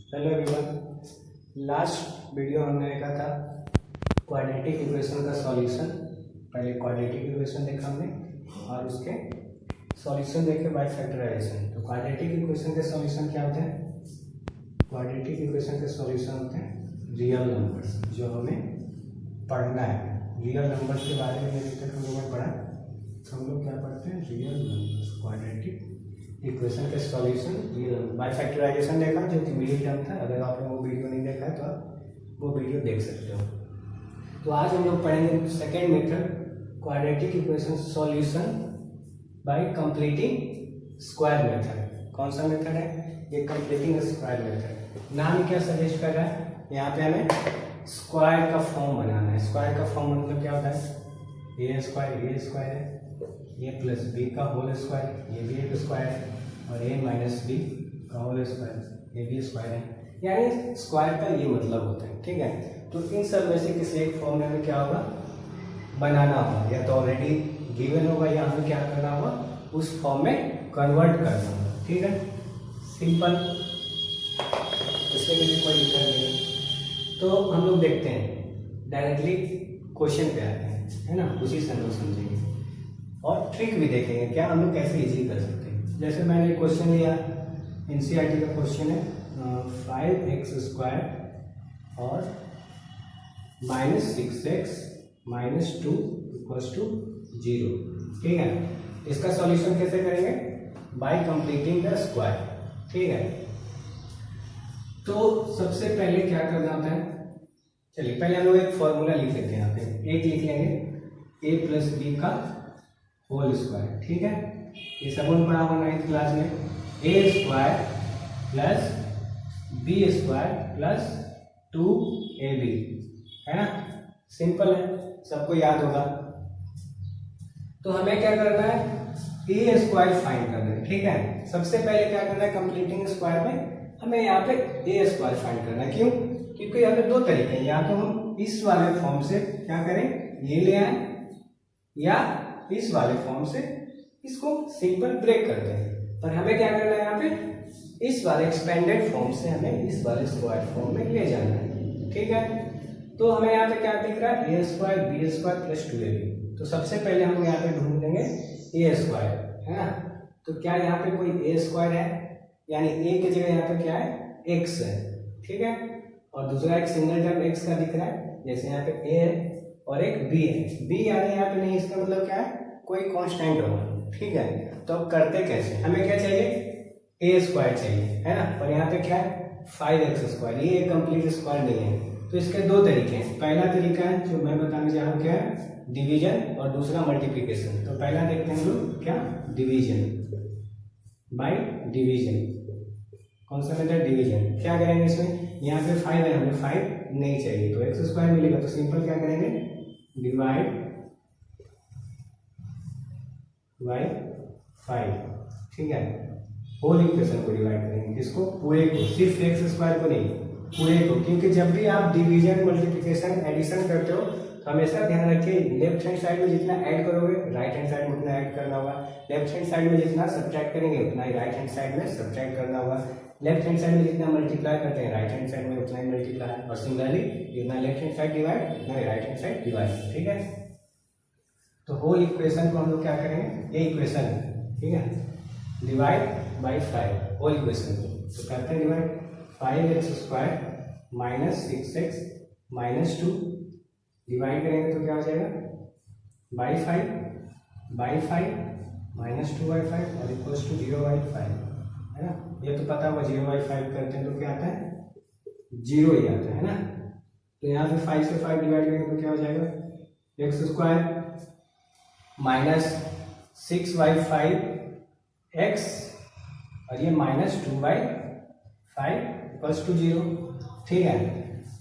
Hello everyone, last video हमने देखा था क्वाड्रेटिक इक्वेशन का सॉल्यूशन। पहले क्वाड्रेटिक इक्वेशन देखा हमने और उसके सॉल्यूशन देखे बाय फैक्टराइजेशन। तो क्वाड्रेटिक इक्वेशन के सॉल्यूशन क्या होते हैं? क्वाड्रेटिक इक्वेशन के सॉल्यूशन होते हैं रियल नंबर्स, जो हमें पढ़ना है। रियल नंबर्स के बारे में अभी तक हम लोगों ने पढ़ा, तो हम लोग क्या पढ़ते हैं? रियल नंबर्स, क्वाड्रेटिक इक्वेशन के solution real number by factorization देखा, जो कि मिडिल टर्म था। अगर आपने वो वीडियो नहीं देखा है तो आप वो वीडियो देख सकते हो। तो आज हम लोग पढ़ेंगे second method, quadratic equation solution bye completing square method. कौन सा मेथड है ये? Completing square method. नाम क्या सजेस्ट कर रहा है? यहाँ पे हमें स्क्वायर का फॉर्म बनाना है। स्क्वायर का फॉर्म मतलब क्या होता है? ए स्क्वायर है, ए प्लस बी का होल स्क्वायर, ये भी एक स्क्वायर है, और ए माइनस बी का होल स्क्वायर, ये भी स्क्वायर है। यानी स्क्वायर का ये मतलब होता है, ठीक है। तो इन सब में से किसी एक फॉर्म में हमें क्या होगा? बनाना होगा, या तो ऑलरेडी गिवन होगा या हमें क्या करना होगा? उस फॉर्म में कन्वर्ट करना होगा, ठीक है। सिंपल, इसमें भी कोई दिक्कत नहीं है। तो हम लोग देखते हैं, डायरेक्टली क्वेश्चन पे आते हैं, है ना, उसी से हम लोग समझेंगे और ट्रिक भी देखेंगे क्या हम लोग कैसे इजी कर सकते हैं। जैसे मैंने क्वेश्चन लिया, एनसीईआरटी का क्वेश्चन है 5x² और -6x - 2 = 0, ठीक है। इसका सॉल्यूशन कैसे करेंगे? बाय कंप्लीटिंग द स्क्वायर, ठीक है। तो सबसे पहले क्या करना होता है? चलिए पहले हम लोग एक फॉर्मूला लिख लेते हैं। यहाँ पे एक लिख लेंगे, a प्लस बी का होल स्क्वायर, ठीक है। ये सब पढ़ा हुआ 9th क्लास में। a² plus b² plus 2ab, है ना। सिंपल है, सबको याद होगा। तो हमें क्या करना है? a² फाइंड करना है, ठीक है। सबसे पहले क्या करना है? कंप्लीटिंग स्क्वायर में हमें यहाँ पे a² फाइंड करना है। क्यों? क्योंकि यहाँ पे दो तरीके हैं, या तो हम इस वाले फॉर्म से क्या करें, ये ले आए, या इस वाले फॉर्म से इसको सिंपल ब्रेक करते हैं। पर हमें क्या करना है? यहाँ पे इस वाले एक्सपेंडेड फॉर्म से हमें इस वाले स्क्वायर फॉर्म में ले जाना है, ठीक है। तो हमें यहाँ पे क्या दिख रहा है? a² b² plus 2ab। तो सबसे पहले हम यहाँ पे ढूंढ लेंगे a², है ना। तो क्या यहाँ पे कोई a² है? यानी a की जगह यहाँ पे क्या है? x है, ठीक है। और दूसरा एक सिंगल टर्म x का दिख रहा है, जैसे यहाँ पे a है और एक b है। b यानी यहाँ पे नहीं, इसका मतलब क्या है? कोई कांस्टेंट होगा, ठीक है। तो अब करते कैसे? हमें क्या चाहिए? a² चाहिए, है ना। पर यहाँ पे क्या है? 5x²। ये एक कंप्लीट स्क्वायर नहीं है। तो इसके दो तरीके हैं। पहला तरीका है जो मैं बताने जा रहा हूँ, क्या है? डिवीजन, और दूसरा मल्टीप्लीकेशन। तो पहला देखते हैं हम लोग, क्या? Division by division. कौन सा मेथड? डिवीजन। क्या करेंगे इसमें? यहाँ पे 5 है, हमें 5 नहीं चाहिए, तो x² मिलेगा। तो सिंपल क्या करेंगे? डिवाइड बाय 5, ठीक है। होल इक्वेशन को डिवाइड करेंगे, किसको? पूरे को, सिर्फ x² को नहीं, पूरे को। क्योंकि जब भी आप डिवीजन, मल्टीप्लिकेशन, एडिशन करते हो तो हमेशा ध्यान रखिए, लेफ्ट हैंड साइड में जितना ऐड करोगे राइट हैंड साइड में उतना ऐड करना होगा। लेफ्ट हैंड साइड में जितना सब्ट्रैक्ट करेंगे उतना ही राइट हैंड साइड में सब्ट्रैक्ट करना होगा। लेफ्ट हैंड साइड में जितना मल्टीप्लाई करते हैं राइट हैंड साइड में उतना ही मल्टीप्लाई, और सिमिलरली जितना लेफ्ट हैंड साइड डिवाइड उतना ही राइट हैंड साइड डिवाइड, ठीक है। तो होल इक्वेशन को हम लोग क्या करेंगे? ये इक्वेशन है, ठीक है, डिवाइड बाय 5 होल इक्वेशन को। तो करते हैं डिवाइड, 5x² -6x - 2 डिवाइड करेंगे तो क्या हो जाएगा? बाई 5 -2/5 और इक्वल्स टू 0/5, है ना। ये तो पता होगा, 0/5 करते हैं तो क्या आता है? 0 ही आता है ना। तो यहाँ पे 5 से 5 डिवाइड करेंगे तो क्या हो जाएगा? x² -6/5x और ये -2/5 इक्वल्स टू 0, ठीक है।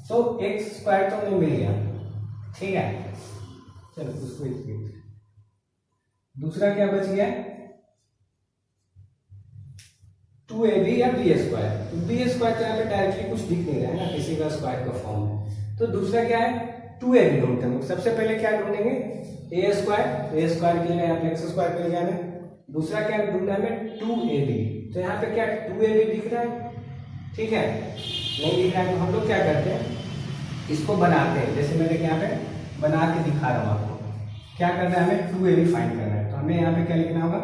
तो x² तो हमें मिल गया, ठीक है। चलो उसको दूसरा क्या बच गया? 2ab या b²। तो b² तो यहाँ पे डायरेक्टली कुछ दिख नहीं रहा है ना, किसी का स्क्वायर का फॉर्म है। तो दूसरा क्या है? 2ab ढूंढते हैं। सबसे पहले क्या ढूंढेंगे? a² के लिए यहाँ पे x² मिल गया हमें। दूसरा क्या ढूंढना है हमें? 2ab। तो यहाँ पे क्या 2ab दिख रहा है? ठीक है, नहीं दिख रहा है तो हम लोग क्या करते हैं, इसको बनाते हैं। जैसे मैंने यहाँ पे बना के दिखा रहा हूँ आपको। क्या करना है, हमें 2ab फाइंड करना है। तो हमें यहाँ पे क्या लिखना होगा,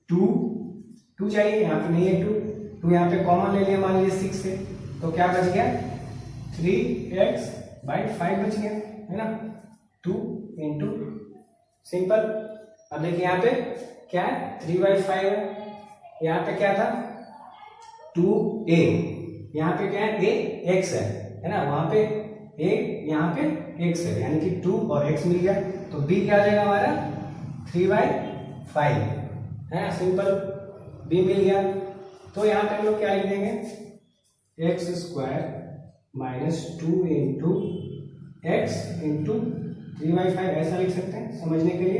2 चाहिए, यहाँ पे नहीं है 2 यहाँ पे कॉमन ले लिया, मान लीजिए 6 से, तो क्या बच गया 3x/5 बच गया, है ना, 2 इंटू सिंपल। अब देखिए यहाँ पे क्या है, 3/5 है, यहाँ पे क्या था 2a, यहाँ पे क्या है a x है ना, वहां पे a, यहाँ पे x है, यानी कि 2 और x मिल गया। तो b क्या आ जाएगा हमारा 3/5 है ना, सिंपल, b मिल गया। तो यहाँ पे हम लोग क्या लिख देंगे, x² - 2 इंटू x इंटू 3/5, ऐसा लिख सकते हैं समझने के लिए,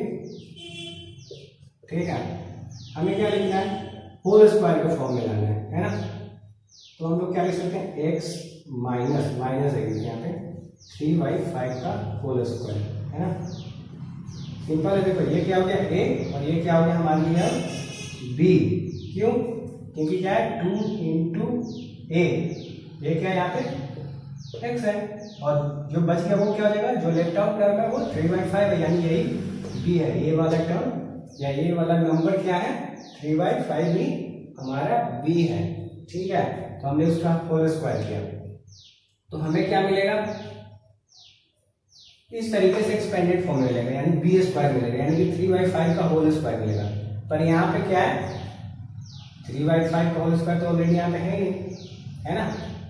ठीक है। हमें क्या लिखना है, होल स्क्वायर का फॉर्म में लाना है ना। तो हम लोग क्या लिख सकते हैं, x माइनस है यहाँ पे 3/5 का होल स्क्वायर, है ना, सिंपल है। देखो ये क्या हो गया a और ये क्या हो गया हमारे लिए b, क्यों, क्योंकि क्या है 2 इंटू a, ये क्या है यहाँ पे x है, और जो बच गया वो क्या हो जाएगा, जो लेफ्ट आउट टर्म है वो 3/5 है, यानी यही b है, ये वाला टर्म या ये वाला नंबर क्या है 3/5 ही हमारा b है, ठीक है। तो हमने उसका होल स्क्वायर किया, तो हमें क्या मिलेगा, इस तरीके से एक्सपेंडेड फॉर्म मिलेगा, यानी b² मिलेगा, यानी कि 3/5 का होल स्क्वायर मिलेगा। पर यहाँ पे क्या है 3/5 का होल स्क्वायर तो ऑलरेडी यहाँ पे है ही, है ना,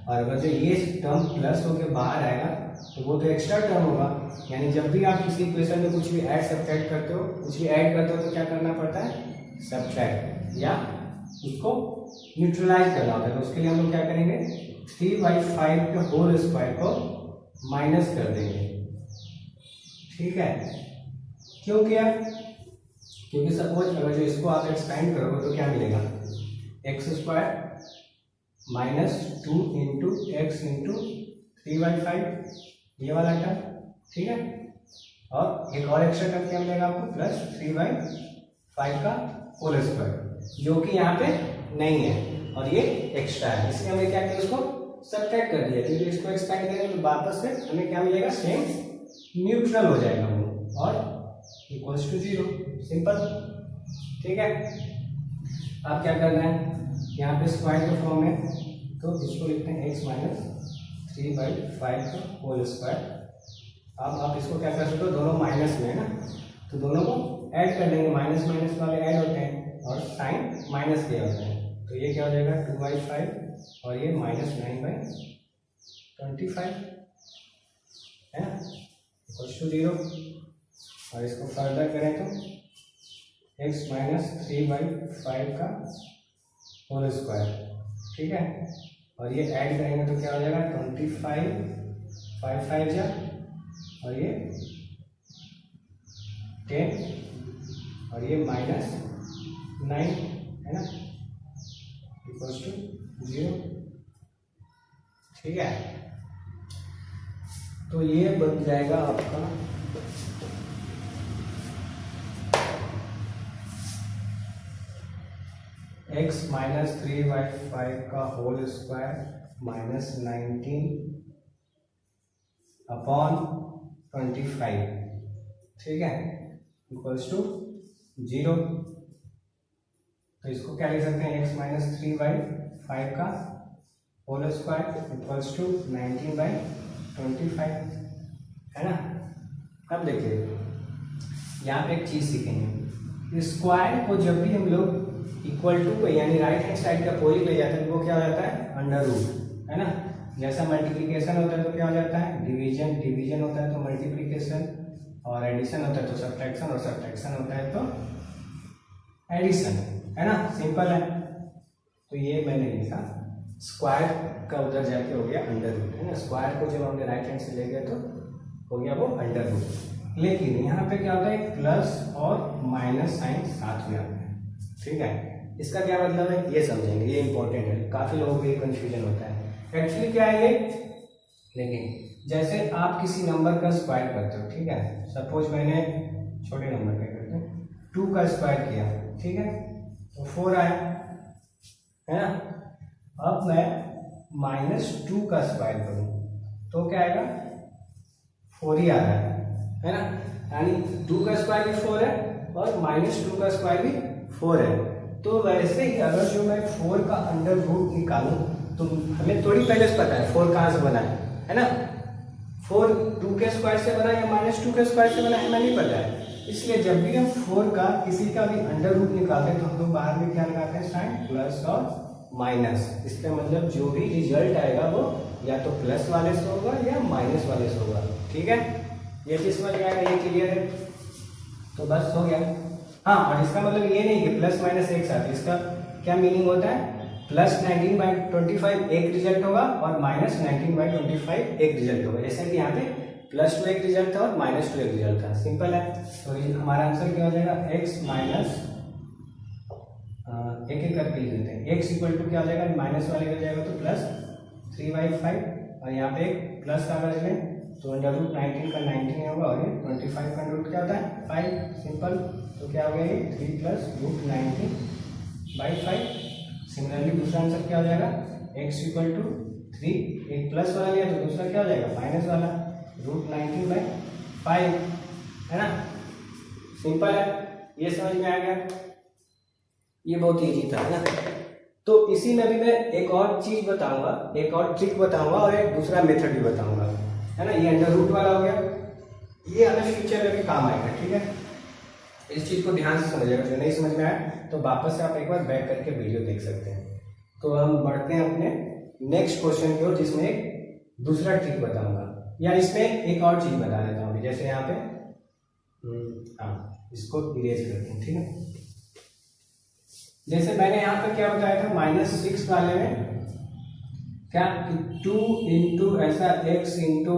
और अगर जो ये टर्म प्लस होकर बाहर आएगा तो वो तो एक्स्ट्रा टर्म होगा। यानी जब भी आप किसी इक्वेशन में कुछ भी ऐड सब्ट्रैक्ट करते हो, कुछ भी ऐड करते हो, तो क्या करना पड़ता है, सब्ट्रैक्ट या उसको न्यूट्रलाइज करना होता है। तो उसके लिए हम लोग क्या करेंगे, 3/5 के होल स्क्वायर को माइनस कर देंगे, ठीक है। क्यों किया, क्योंकि सपोज अगर जो इसको आप एक्सपेंड करोगे तो क्या मिलेगा, x² - 2 इंटू x इंटू 3/5, ये वाला टर्म, ठीक है। और एक और एक्स्ट्रा टर्म क्या मिलेगा आपको, प्लस 3/5 का होल स्क्वायर, जो कि यहाँ पे नहीं है और ये एक्स्ट्रा है, इसलिए हमें क्या किया, उसको सब्ट्रैक्ट कर दिया, क्योंकि इसको एक्सपेंड करेंगे तो वापस से हमें क्या मिलेगा, सेम न्यूट्रल हो जाएगा वो और इक्वल्स टू 0, सिंपल, ठीक है। अब क्या करना है, यहाँ पे स्क्वायर का फॉर्म है तो इसको लिखते हैं x - 3/5 का होल स्क्वायर। अब आप इसको क्या कर सकते हो, दोनों माइनस में है ना, तो दोनों को ऐड कर देंगे, माइनस माइनस वाले ऐड होते हैं और साइन माइनस के होते हैं, तो ये क्या हो जाएगा 2/5 और ये -9/25 है ना, इक्वल्स टू 0। और इसको फर्दर करें तो x - 3/5 का होल स्क्वायर, ठीक है, और ये ऐड करेंगे तो क्या हो जाएगा 25, 5 5 जा, और ये 10 और ये -9 है ना, इक्वल्स टू 0, ठीक है। तो ये बन जाएगा आपका x - 3/5 का होल स्क्वायर -19/25, ठीक है, इक्वल्स टू 0। तो इसको क्या लिख सकते हैं, x - 3/5 का होल स्क्वायर इक्वल्स टू 19/25, है ना। अब देखिए यहाँ पे एक चीज सीखेंगे, स्क्वायर को जब भी हम लोग इक्वल टू पे यानी राइट हैंड साइड का कोई ले जाता है तो वो क्या हो जाता है, अंडर रूट, है ना। जैसा मल्टीप्लिकेशन होता है तो क्या हो जाता है, डिवीजन होता है तो मल्टीप्लिकेशन, और एडिशन होता है तो सब्ट्रैक्शन, और सब्ट्रैक्शन होता है तो एडिशन, है ना, सिंपल है। तो ये मैंने लिखा स्क्वायर का उधर जाके हो गया अंडर रूट, है ना, स्क्वायर को जब हमने राइट हैंड से ले गए तो हो गया वो अंडर रूट। लेकिन यहाँ पे क्या होता है, प्लस और माइनस साइन साथ में आता है, ठीक है। इसका क्या मतलब है ये समझेंगे, ये इंपॉर्टेंट है, काफी लोगों को ये कंफ्यूजन होता है। एक्चुअली क्या है ये, देखिए जैसे आप किसी नंबर का स्क्वायर करते हो, ठीक है, सपोज मैंने छोटे नंबर का करते हैं 2 का स्क्वायर किया, ठीक है, तो 4 आया, है ना। अब मैं -2 का स्क्वायर करूं तो क्या आएगा 4 ही आ रहा है ना, यानी 2 का स्क्वायर भी 4 है और -2 का स्क्वायर भी 4 है। तो वैसे ही अगर जो मैं 4 का अंडर रूट निकालूं तो हमें थोड़ी पहले से पता है 4 कहाँ से बना है ना, 4 2 के स्क्वायर से बना या -2 के स्क्वायर से बना हमें नहीं पता है। इसलिए जब भी हम 4 का किसी का भी अंडर रूट निकालते हैं तो हम लोग बाहर में क्या लगाते हैं साइन, प्लस और माइनस। इसका मतलब जो भी रिजल्ट आएगा वो या तो प्लस वाले से होगा या माइनस वाले से होगा। ठीक है, ये चीज समझ में आएगा, ये क्लियर है तो बस हो गया। हाँ, और इसका मतलब ये नहीं कि प्लस माइनस एक साथ, इसका क्या मीनिंग होता है, प्लस 19/25 एक रिजल्ट होगा और माइनस 19/25 एक रिजल्ट होगा। जैसे कि यहाँ पे +2 एक रिजल्ट था और -2 एक रिजल्ट था, सिंपल है। तो हमारा आंसर क्या हो जाएगा, x माइनस एक एक करके लिख देते हैं, x इक्वल टू क्या हो जाएगा, माइनस वाले का जाएगा तो +3/5 और यहाँ पे एक प्लस का अगर लें तो √19 का 19 होगा और ये 25 का रूट क्या होता है 5, सिंपल। तो क्या हो गया ये 3 + √19/5। सिमिलरली दूसरा आंसर क्या हो जाएगा, x इक्वल टू 3, एक प्लस वाला लिया तो दूसरा क्या हो जाएगा माइनस वाला, √19/5 है ना, सिंपल है। ये समझ में आ गया, ये बहुत इजी था है ना। तो इसी में भी मैं एक और चीज बताऊंगा, एक और ट्रिक बताऊंगा और एक दूसरा मेथड भी बताऊंगा है ना। ये अंडर रूट वाला हो गया, ये हमें फ्यूचर में भी काम आएगा। ठीक है, इस चीज को ध्यान से समझिएगा, जो नहीं समझ में आया तो वापस से आप एक बार बैक करके वीडियो देख सकते हैं। तो हम बढ़ते हैं अपने नेक्स्ट क्वेश्चन की ओर, जिसमें एक दूसरा ट्रिक बताऊंगा, या इसमें एक और चीज बता देता हूँ। जैसे यहाँ पे हाँ, इसको इरेज करते हैं। ठीक है, जैसे मैंने यहाँ पे क्या बताया था, -6 वाले में क्या 2 इंटू ऐसा x इंटू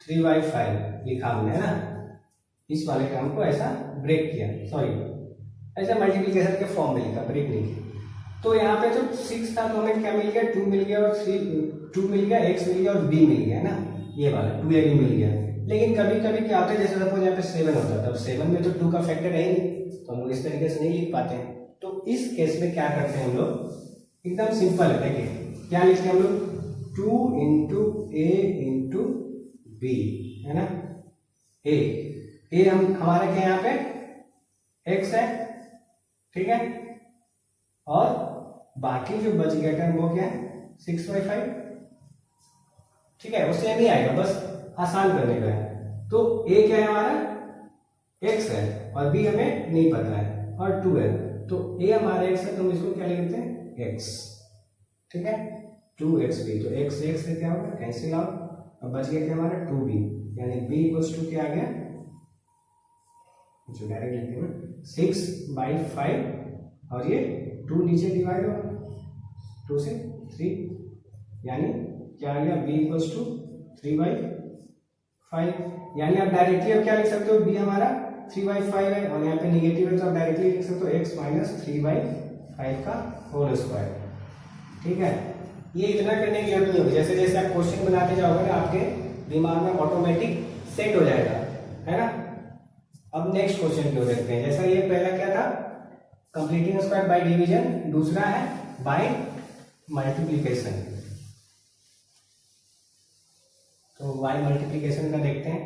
3/5 लिखा हमने है ना, इस वाले काम को ऐसा ब्रेक किया, सॉरी ऐसा मल्टीप्लिकेशन के फॉर्म में लिखा, ब्रेक नहीं किया। तो यहाँ पे जो 6 था तो हमें क्या मिल गया, 2 मिल गया और 2 मिल गया, x मिल गया और b मिल गया है ना, ये वाला 2ab मिल गया। लेकिन कभी कभी क्या होता है, जैसे सपोज यहाँ पे 7 होता है, तब 7 में तो 2 का फैक्टर है ही नहीं, तो हम लोग इस तरीके से नहीं लिख पाते हैं। तो इस केस में क्या करते हैं हम लोग, एकदम सिंपल है, देखिए क्या लिखते हैं हम लोग, 2 इंटू a इंटू b है ना, a हम हमारे क्या यहाँ पे x है, ठीक है, और बाकी जो बच गया टर्म वो क्या है 6/5, ठीक है, उससे नहीं आएगा, बस आसान करने का है। तो a क्या है हमारा x है और b हमें नहीं पता है और 2 है, तो a हमारा x है तो हम इसको क्या लिखते हैं x, ठीक है, 2xb, तो x से क्या होगा कैंसिल आउट, अब बच गया क्या हमारा 2b, यानी b इक्वल्स टू क्या आ गया, जो डायरेक्ट लिखते हैं 6/5 और ये 2 नीचे डिवाइड होगा 2 से 3, यानी क्या आ गया b इक्वल्स टू 3/5, यानी आप डायरेक्टली अब क्या लिख सकते हो, b हमारा 3/5 है और यहाँ पे निगेटिव है तो आप डायरेक्टली लिख सकते हो x माइनस 3/5 का होल स्क्वायर। ठीक है, ये इतना करने की जरूरत नहीं होगी, जैसे जैसे आप क्वेश्चन बनाते जाओगे ना आपके दिमाग में ऑटोमेटिक सेट हो जाएगा है ना। अब नेक्स्ट क्वेश्चन की ओर देखते हैं। जैसा ये पहला क्या था, कंप्लीटिंग स्क्वायर बाय डिवीजन, दूसरा है बाय मल्टीप्लिकेशन। तो बाय मल्टीप्लिकेशन का देखते हैं,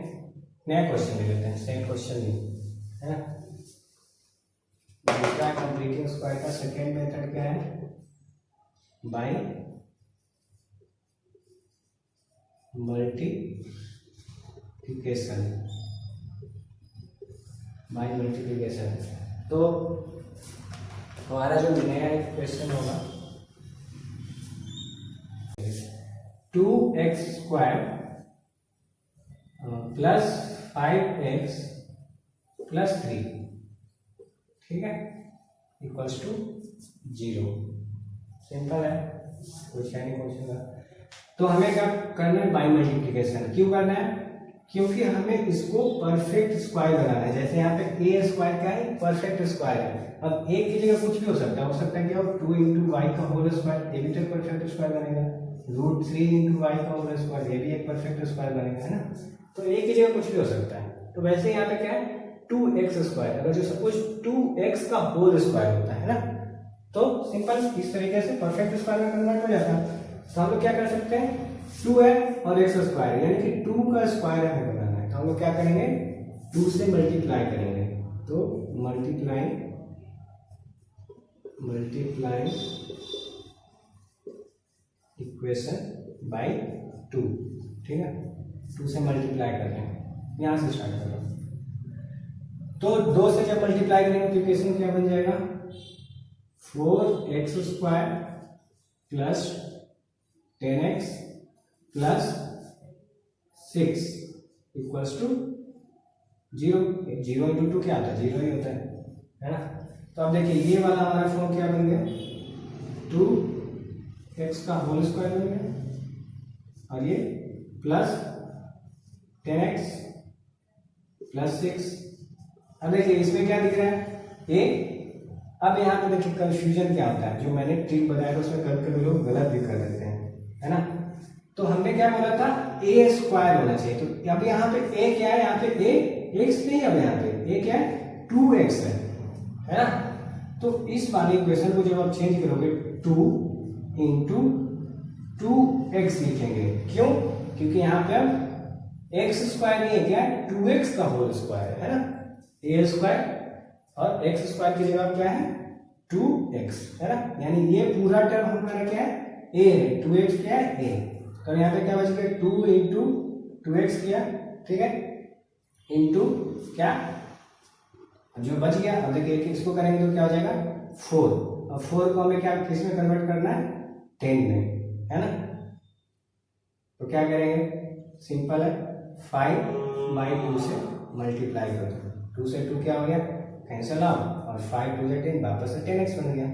नया क्वेश्चन ले लेते हैं, सेम क्वेश्चन नहीं है ना। दूसरा कंप्लीटिंग स्क्वायर का सेकेंड मेथड क्या है, बाय मल्टीप्लिकेशन, बाय मल्टीप्लिकेशन। तो हमारा जो नया क्वेश्चन होगा 2x square plus 5x plus 3, ठीक है, इक्वल्स टू 0। सिंपल है, कुछ है नहीं क्वेश्चन का। तो हमें क्या करना है, बाय मल्टीप्लिकेशन। क्यों करना है, क्योंकि हमें इसको परफेक्ट स्क्वायर बनाना है। जैसे यहाँ पे a स्क्वायर क्या है, परफेक्ट स्क्वायर है। अब a की जगह कुछ भी हो सकता है क्या, 2 इंटू वाई का होल स्क्वायर, ये भी तो परफेक्ट स्क्वायर बनेगा। √3 इंटू वाई का होल स्क्वायर, ये भी एक परफेक्ट स्क्वायर बनेगा है ना। तो a की जगह कुछ भी हो सकता है। तो वैसे यहाँ पे क्या है 2x स्क्वायर, अगर जो सपोज 2x का होल स्क्वायर होता है ना, तो सिंपल इस तरीके से परफेक्ट स्क्वायर में कन्वर्ट हो जाता है। तो हम लोग क्या कर सकते हैं, 2 है और x स्क्वायर यानी कि 2 का स्क्वायर हमें बनाना है, तो हम लोग क्या करेंगे 2 से मल्टीप्लाई करेंगे, तो मल्टीप्लाई इक्वेशन बाय 2, ठीक है, 2 से मल्टीप्लाई कर रहे हैं, यहां से स्टार्ट कर रहा हूं। तो 2 से जब मल्टीप्लाई करेंगे तो इक्वेशन क्या बन जाएगा, 4x square plus 10x plus 6 equals to 0। 0 into 2 क्या होता है, 0 ही होता है ना। तो अब देखिए ये वाला हमारा फॉर्म क्या बन गया, 2x का होल स्क्वायर बन गया और ये प्लस 10x प्लस 6। अब देखिए इसमें क्या दिख रहा है a। अब यहाँ पे देखिए कंफ्यूजन क्या होता है, जो मैंने ट्रिक बताया था उसमें कभी कभी लोग गलत भी कर देते हैं, है ना। तो हमने क्या बोला था a स्क्वायर होना चाहिए, तो अब यहाँ पे a क्या है, यहाँ पे a x नहीं, अब यहाँ पे a क्या है 2x है ना। तो इस वाली इक्वेशन को जब आप चेंज करोगे 2 इंटू 2x लिखेंगे, क्यों, क्योंकि यहाँ पे अब x स्क्वायर नहीं है, क्या है 2x का होल स्क्वायर है ना, a स्क्वायर और x स्क्वायर की जगह क्या है 2x है ना, यानी ये पूरा टर्म हमारा क्या है a है, 2x क्या है a। तो यहाँ पे क्या बच गया 2 इंटू 2x किया, ठीक है, इंटू क्या जो बच गया। अब देखिए इसको करेंगे तो क्या हो जाएगा 4, अब 4 को हमें क्या किस में कन्वर्ट करना है 10 में, है ना। तो क्या करेंगे, सिंपल है, 5/2 से मल्टीप्लाई कर दो, 2 से 2 क्या हो गया कैंसिल आउट और 5 2 से 10 वापस से 10x बन गया,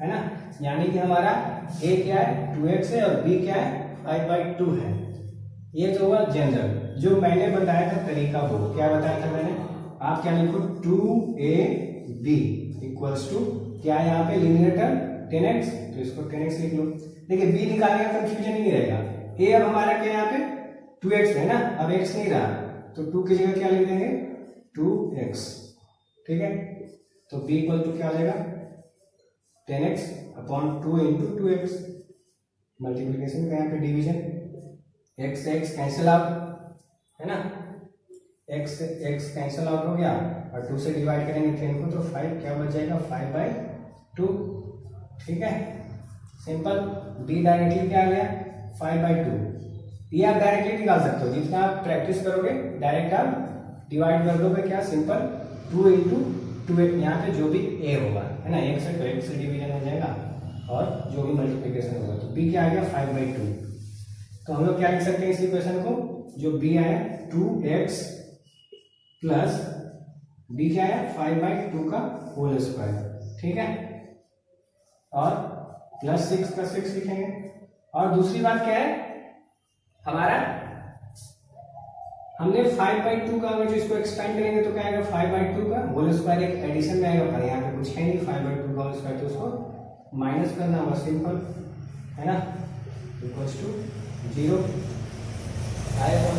है ना। यानी कि हमारा a क्या है 2x है और b क्या है 5/2 है। ये तो हुआ जनरल, जो मैंने बताया था तरीका, वो क्या बताया था मैंने, आप क्या लिखो 2ab इक्वल्स टू क्या है यहाँ पे न्यूमरेटर 10x, तो इसको 10x लिख लो। देखिए b निकालने का कंफ्यूजन ही नहीं रहेगा, a अब हमारा क्या यहाँ पे 2x है ना, अब x नहीं रहा तो 2 की जगह क्या लिख देंगे 2x, ठीक है। तो b इक्वल टू क्या हो जाएगा 10x upon 2 into 2x, multiplication का यहाँ पे डिवीजन, x से x कैंसिल आउट है ना, x से x कैंसिल आउट हो गया और 2 से डिवाइड करेंगे 10 को तो 5 क्या बच जाएगा 5/2, ठीक है, सिंपल। b डायरेक्टली क्या आ गया 5/2, ये आप डायरेक्टली निकाल सकते हो, जितना आप प्रैक्टिस करोगे डायरेक्ट आप डिवाइड कर दोगे, क्या सिंपल 2 इंटू 2, यहाँ पे जो भी a होगा है ना, x से डिवीजन हो जाएगा और जो भी मल्टीप्लिकेशन होगा, तो b क्या आ गया 5/2। तो हम लोग क्या लिख सकते हैं इस इक्वेशन को, जो b आया 2x प्लस b क्या है 5/2 का होल स्क्वायर, ठीक है, और प्लस 6 का 6 लिखेंगे। और दूसरी बात क्या है हमारा, हमने 5/2 का अगर जो इसको एक्सपेंड करेंगे तो क्या आएगा 5/2 का होल स्क्वायर, एक एडिशन में आएगा, पर यहाँ पे कुछ है नहीं 5/2 का होल स्क्वायर, तो उसको माइनस करना होगा, सिंपल है ना, इक्वल्स टू 0 आएगा।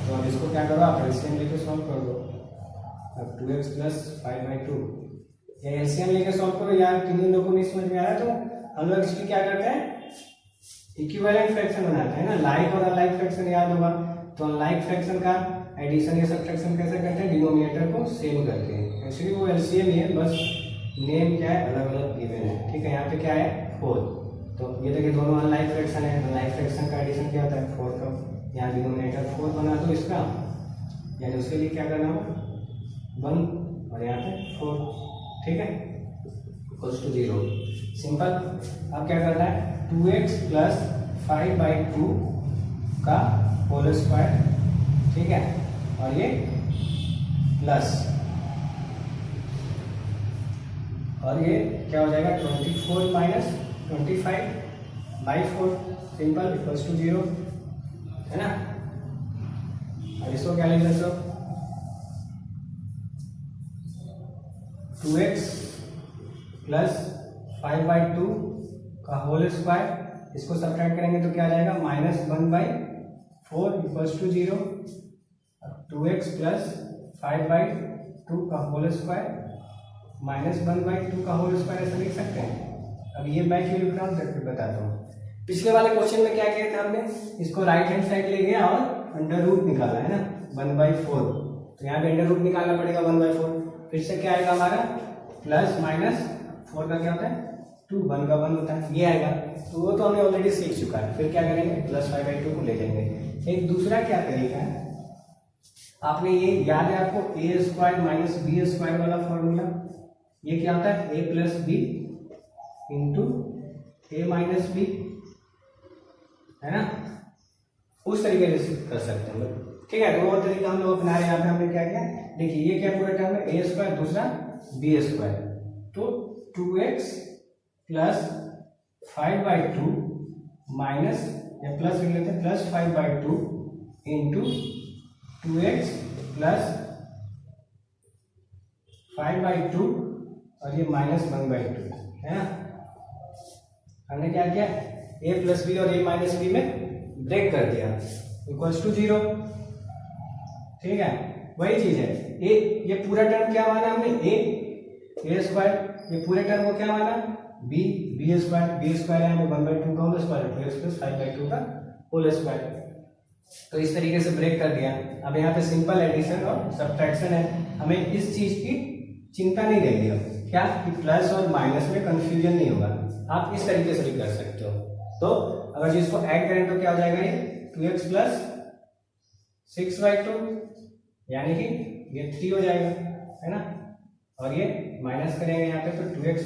तो अब इसको क्या करो आप एलसीएम लेके सॉल्व कर दो, अब 2x प्लस 5/2 ये एलसीएम लेके सॉल्व करो यार, किन्हीं लोगों को नहीं समझ में आ रहा तो हम लोग इसकी क्या करते हैं इक्विवेलेंट फ्रैक्शन बनाते हैं ना, लाइक और अनलाइक फ्रैक्शन याद होगा, तो अनलाइक फ्रैक्शन का एडिशन या सब्ट्रैक्शन कैसे करते हैं, डिनोमिनेटर को सेम करके, एक्चुअली वो एलसीएम ही है, बस नेम क्या है अलग अलग गिवन है, ठीक है। यहाँ पे क्या है 4, तो ये देखिए दोनों अनलाइक फ्रैक्शन है, अनलाइक फ्रैक्शन का एडिशन क्या होता है 4 का, यहाँ डिनोमिनेटर 4 बना दो इसका, यानी उसके लिए क्या करना होगा 1 और यहाँ पे 4, ठीक है, इक्वल्स टू 0, सिंपल। अब क्या करना है 2x प्लस 5/2 का होल स्क्वायर, ठीक है, और ये प्लस, और ये क्या हो जाएगा 24 माइनस 25/4, सिंपल, इक्वल्स टू 0, है ना। अब इसको क्या लिख सकते हो 2x प्लस 5/2 का होल स्क्वायर, इसको सब्ट्रैक्ट करेंगे तो क्या आ जाएगा -1/4 इक्वल्स टू 0, 2x प्लस 5/2 का होल स्क्वायर -1/2 का होल स्क्वायर ऐसा लिख सकते हैं। अब ये मैं क्यों लिख रहा हूँ करके बताता हूँ, पिछले वाले क्वेश्चन में क्या किया था हमने, इसको राइट हैंड साइड ले गया और अंडर रूट निकाला है ना 1/4, तो यहाँ पे अंडर रूट निकालना पड़ेगा 1/4। फिर से क्या आएगा हमारा प्लस माइनस 4 का क्या होता है 2, 1 का 1 होता है, ये आएगा। तो वो तो हमने ऑलरेडी सीख चुका है। फिर क्या करेंगे प्लस 5/2 को ले जाएंगे। एक दूसरा क्या तरीका है, आपने ये याद है आपको a² माइनस b² वाला फॉर्मूला, ये क्या होता है a plus b into a minus b, है ना, उस तरीके से कर सकते हैं हम लोग। ठीक है, तो वो तरीका हम लोग अपना रहे हैं। यहाँ पे हमने क्या किया, देखिए ये क्या पूरा टर्म है a², दूसरा b², तो 2x प्लस 5/2 माइनस या प्लस लिख लेते हैं प्लस 5/2 इंटू 2x प्लस 5/2 और ये माइनस 1/2 है ना। हमने क्या किया a प्लस बी और a माइनस बी में ब्रेक कर दिया इक्वल्स टू 0। ठीक है, वही चीज है a, ये पूरा टर्म क्या माना हमने a², ये पूरे टर्म को क्या माना b² है हमें 1/2 का होल स्क्वायर, 2x प्लस 5/2 का होल स्क्वायर। तो इस तरीके से ब्रेक कर दिया। अब यहाँ पे सिंपल एडिशन और सब्ट्रैक्शन है, हमें इस चीज की चिंता नहीं रहेगी। अब क्या कि प्लस और माइनस में कंफ्यूजन नहीं होगा, आप इस तरीके से भी कर सकते हो। तो अगर जिसको ऐड करें तो क्या हो जाएगा, ये 2x प्लस 6/2 यानी कि ये 3 हो जाएगा, है ना, और ये माइनस करेंगे यहाँ पे तो 2x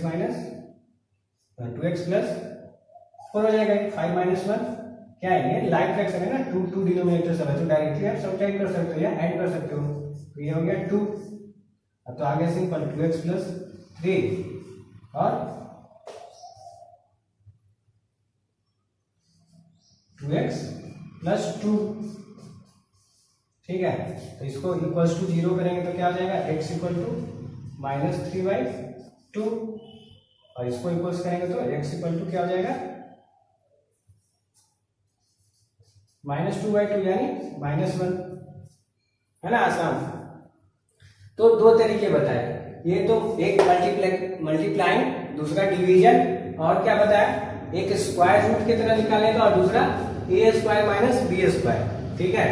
प्लस 4 हो जाएगा। 5 माइनस 1 क्या है, ये लाइक फ्रैक्शन है ना, 2 डिनोमिनेटर सब है, तो डायरेक्टली आप सब्ट्रैक्ट कर सकते हो या ऐड कर सकते हो। तो ये हो गया 2, अब तो आगे सिंपल 2x प्लस 3 और 2x प्लस 2। ठीक है, तो इसको इक्वल्स टू 0 करेंगे तो क्या हो जाएगा x इक्वल टू माइनस 3/2 और इसको इक्वल्स करेंगे तो x इक्वल टू क्या हो जाएगा माइनस 2/2 यानी -1, है ना, आसान। तो दो तरीके बताए, ये तो एक मल्टीप्लाइंग, दूसरा डिवीजन, और क्या बताया एक स्क्वायर रूट की तरह निकालेगा और दूसरा a² माइनस b²। ठीक है,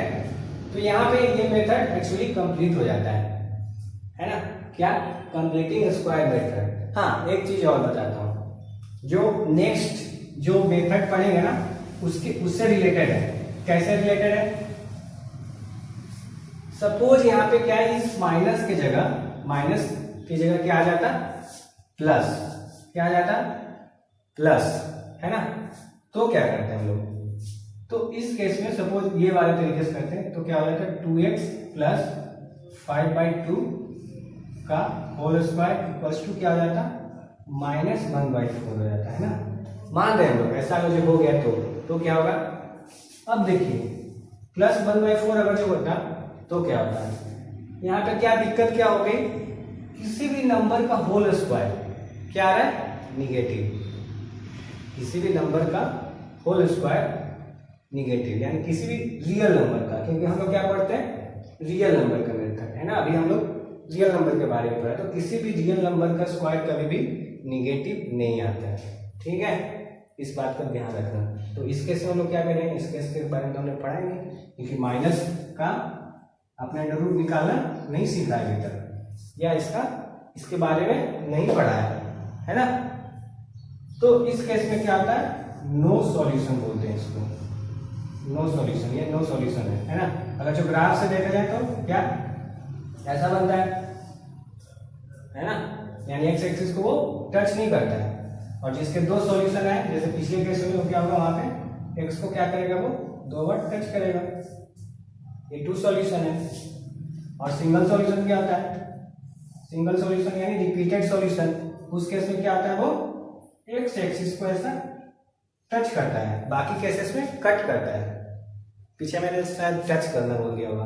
तो यहाँ पे ये मेथड एक्चुअली कंप्लीट हो जाता है ना, क्या कंप्लीटिंग स्क्वायर मेथड। हाँ, एक चीज और बताता हूँ, जो नेक्स्ट जो मेथड पढ़ेंगे ना उससे रिलेटेड है। कैसे रिलेटेड है, सपोज यहाँ पे क्या है, इस माइनस की जगह क्या आ जाता प्लस, क्या आ जाता प्लस, है ना। तो क्या करते हैं हम लोग, तो इस केस में सपोज ये वाले तरीके से करते हैं तो क्या हो जाता है 2x प्लस 5/2 का होल स्क्वायर इक्वल्स टू क्या हो जाता -1/4 हो जाता है ना। मान रहे हैं हम लोग, ऐसा अगर जो हो गया तो क्या होगा, अब देखिए प्लस 1/4 अगर जो होता तो क्या होता है, यहाँ पे क्या दिक्कत क्या हो गई, किसी भी नंबर का होल स्क्वायर क्या आ रहा है निगेटिव, किसी भी नंबर का होल स्क्वायर निगेटिव, यानी किसी भी रियल नंबर का, क्योंकि हम लोग क्या पढ़ते हैं रियल नंबर का मेथड, है ना, अभी हम लोग रियल नंबर के बारे में पढ़ा, तो किसी भी रियल नंबर का स्क्वायर कभी भी निगेटिव नहीं आता है। ठीक है, इस बात का ध्यान रखना। तो इस केस में हम लोग क्या करेंगे, इस केस के बारे में तो हमने पढ़ाएंगे, क्योंकि माइनस का आपने अंडर रूट निकालना नहीं सीखा है अभी तक, या इसके बारे में नहीं पढ़ा है ना। तो इस केस में क्या होता है, नो सॉल्यूशन बोलते हैं इसको, नो सॉल्यूशन, ये नो सॉल्यूशन है ना। अगर जो ग्राफ से देखा जाए तो क्या ऐसा बनता है ना, यानी एक्स एक्सिस को वो टच नहीं करता है, और जिसके दो सॉल्यूशन है, जैसे पिछले केस में क्या होगा, वहां पे एक्स को क्या करेगा, वो 2 बार टच करेगा, ये 2 सॉल्यूशन है। और सिंगल सॉल्यूशन क्या होता है, सिंगल सॉल्यूशन यानी रिपीटेड सॉल्यूशन, उस केस में क्या होता है, वो एक्स एक्सिस को ऐसा टच करता है, बाकी केसेस में कट करता है। पीछे मैंने शायद टच करना बोल दिया होगा,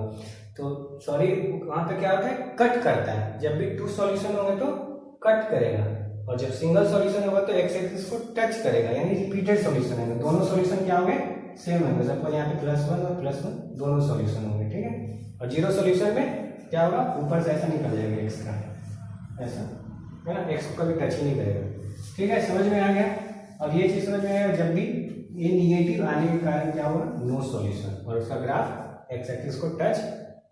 तो सॉरी, वहां पे क्या होता है कट करता है। जब भी 2 सॉल्यूशन होंगे तो कट करेगा, और जब सिंगल सॉल्यूशन होगा तो एक्स एक्सिस को टच करेगा, यानी रिपीटेड सॉल्यूशन है। दोनों सॉल्यूशन क्या होंगे, सेम होंगे, सपोज यहाँ पे +1 और +1 दोनों सॉल्यूशन होंगे। ठीक है, और 0 सॉल्यूशन में क्या होगा, ऊपर से ऐसा निकल जाएगा एक्स का, ऐसा, है ना, एक्स को कभी टच ही नहीं करेगा। ठीक है, समझ में आ गया। अब ये चीज समझ में आएगा, जब भी ये निगेटिव आने के कारण क्या हुआ, नो सॉल्यूशन, और उसका ग्राफ एक्स एक्सिस को टच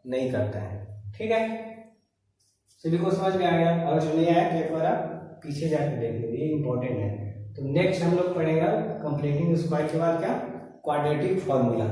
नहीं करता है। ठीक है, सभी को समझ में आ गया? और जो नहीं आया तो एक बार आप पीछे जाकर देख लीजिए, ये इंपॉर्टेंट है। तो नेक्स्ट हम लोग पढ़ेगा कंप्लीटिंग स्क्वायर के बाद क्या, क्वाड्रेटिक फॉर्मूला।